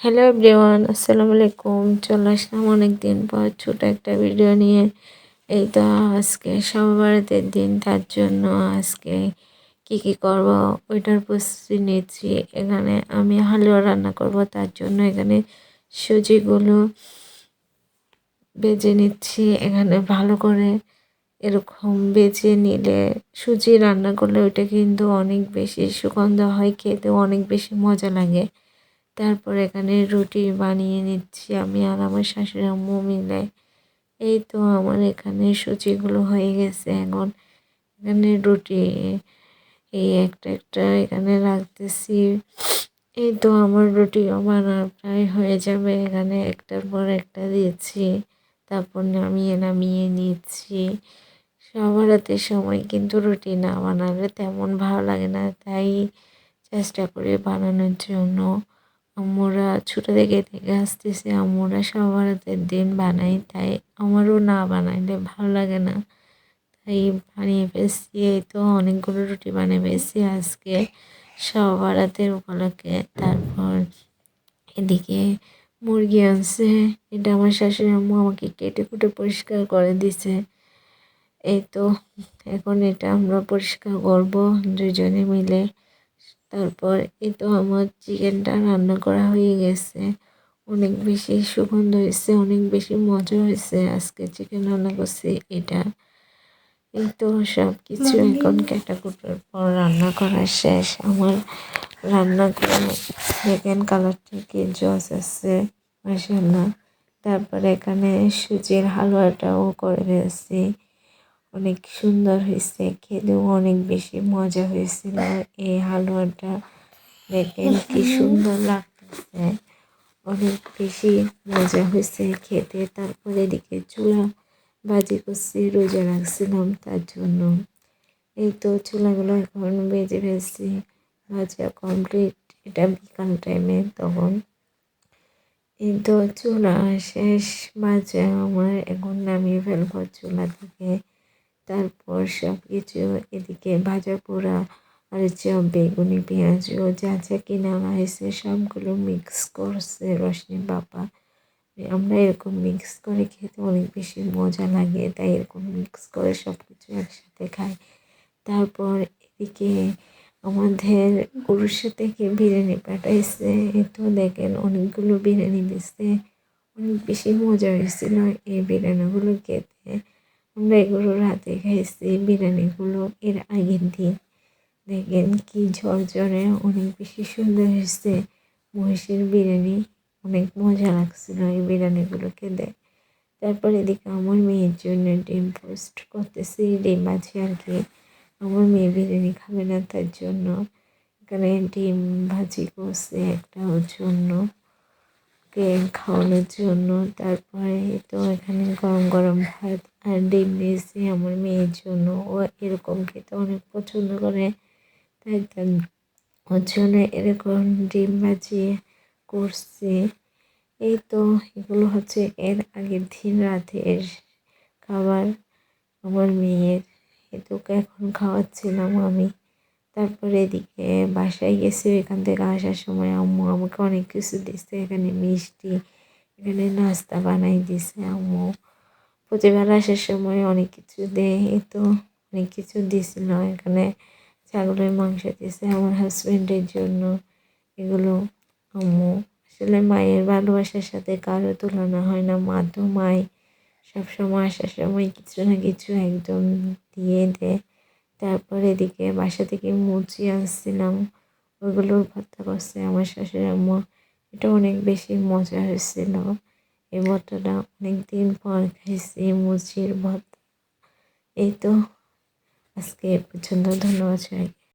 Hello everyone, আসসালামু আলাইকুম। চলে আসলাম অনেকদিন পর ছোট একটা ভিডিও নিয়ে। এই তো আজকে সবার দিন, তার জন্য আজকে কি করব ওইটার প্রস্তুতি নিচ্ছি। এখানে আমি হালুয়া রান্না করব, তার জন্য এখানে সুজিগুলো বেজে নিচ্ছি। এখানে ভালো করে এরকম বেজে নিলে সুজি রান্না করলে ওইটা কিন্তু অনেক বেশি সুগন্ধ হয়, খেতে অনেক বেশি মজা লাগে। তারপর এখানে রুটি বানিয়ে নিচ্ছি আমি আর আমার শাশুড়ি আম্মু মিলে। এই তো আমার এখানে সুজিগুলো হয়ে গেছে। এখন এখানে রুটি এই একটা একটা এখানে রাখতেছি। এই তো আমার রুটিও বানা প্রায় হয়ে যাবে। এখানে একটার পর একটা দিয়েছি, তারপর নামিয়ে নামিয়ে নিচ্ছি। সবার হাতে সময় কিন্তু রুটি না বানালে তেমন ভালো লাগে না, তাই চেষ্টা করি বানানোর জন্য। আম্মুরা ছোটো থেকে থেকে আসতেছে, আম্মুরা সবার হাতের দিন বানাই, তাই আমারও না বানাইলে ভালো লাগে না, তাই বানিয়ে ফেলছি। এই তো অনেকগুলো রুটি বানিয়ে ফেলছি আজকে সবার হাতের উপলক্ষে। তারপর এদিকে মুরগি আনছে, এটা আমার শাশুড়ি আম্মু আমাকে কেটে কুটে পরিষ্কার করে দিছে। এই তো এখন এটা আমরা পরিষ্কার করব দুজনে মিলে। তারপর এই তো আমার চিকেনটা রান্না করা হয়ে গেছে। অনেক বেশি সুগন্ধ হয়েছে, অনেক বেশি মজা হয়েছে। আজকে চিকেন রান্না করছি এটা। এই তো সব কিছু এখন কাটাকুটার পর রান্না করা শেষ আমার। রান্না করে দেখেন কালারটা কি জস আছে, মাশাআল্লাহ। তারপরে এখানে সুজির হালুয়াটাও করে ফেলছি, অনেক সুন্দর হয়েছে, খেতেও অনেক বেশি মজা হয়েছিল এই হালুয়াটা। দেখেন কি সুন্দর লাগতেছে, অনেক বেশি মজা হয়েছে খেতে। তারপরে এদিকে চুলা বাজি করছি, রোজা রাখছিলাম তার জন্য। এই তো চুলাগুলো এখন বেজে ফেলছি, ভাজা কমপ্লিট। এটা বিকাল টাইমে তখন। এই তো চুলা শেষ ভাজা আমার, এখন নামিয়ে ফেলবো চুলা থেকে। তারপর সব কিছু এদিকে ভাজা পোড়া আর বেগুনি পেঁয়াজ ও যা যা কিনা হয়েছে সবগুলো মিক্স করছে রশনি বাবা। আমরা এরকম মিক্স করে খেতে অনেক বেশি মজা লাগে, তাই এরকম মিক্স করে সব কিছু একসাথে খাই। তারপর এদিকে আমাদের উড়িষ্যা থেকে বিরিয়ানি পাঠাইছে। তো দেখেন অনেকগুলো বিরিয়ানি দিচ্ছে, অনেক বেশি মজা হয়েছিল এই বিরিয়ানিগুলো খেতে। আমরা এগুলো রাতে খাইছি বিরিয়ানিগুলো এর আগের দিন। দেখেন কি ঝরঝরে, অনেক বেশি সুন্দর হয়েছে মহিষের বিরিয়ানি, অনেক মজা লাগছিল এই বিরিয়ানিগুলো খেতে। তারপর এদিকে আমার মেয়ের জন্য ডিম পোস্ট করতেছি, ডিম ভাজি আর কি। আমার মেয়ে বিরিয়ানি খাবে না, তার জন্য এখানে ডিম ভাজি করছে একটা ওর জন্য, কে খাওয়ানোর জন্য। তারপরে তো এখানে গরম গরম ভাত আর ডিম দিয়েছি আমার মেয়ের জন্য, ও এরকম খেতে অনেক পছন্দ করে, তাই ওর জন্য এরকম ডিম ভাজি করছি। এই তো এগুলো হচ্ছে এর আগের দিন রাতের খাবার আমার মেয়ের। তোকে এখন খাওয়াচ্ছিলাম আমি। তারপরে এদিকে বাসায় গেছি, এখান থেকে আসার সময় আম্মু আমাকে অনেক কিছু দিচ্ছে। এখানে মিষ্টি, এখানে নাস্তা বানাই দিছে আম্মু। প্রতিবার আসার সময় অনেক কিছু দেয়, এই তো অনেক কিছু দিছিল। এখানে ছাগলের মাংস দিছে আমার হাজব্যান্ডের জন্য। এগুলো আম্মু, আসলে মায়ের ভালোবাসার সাথে কারো তুলনা হয় না। মা তো মাই, সবসময় আসার সময় কিছু না কিছু একদম দিয়ে দেয়। তারপর এদিকে বাসা থেকে মুচি আনছিলাম, ওইগুলোর ভর্তা করছে আমার শাশুড়ি আম্মু। এটা অনেক বেশি মজা হয়েছিল, এই ভর্তাটা অনেক দিন পর খাইছি, মুচির ভর্তা। এই তো আজকে এ পর্যন্ত, ধন্যবাদ সবাইকে।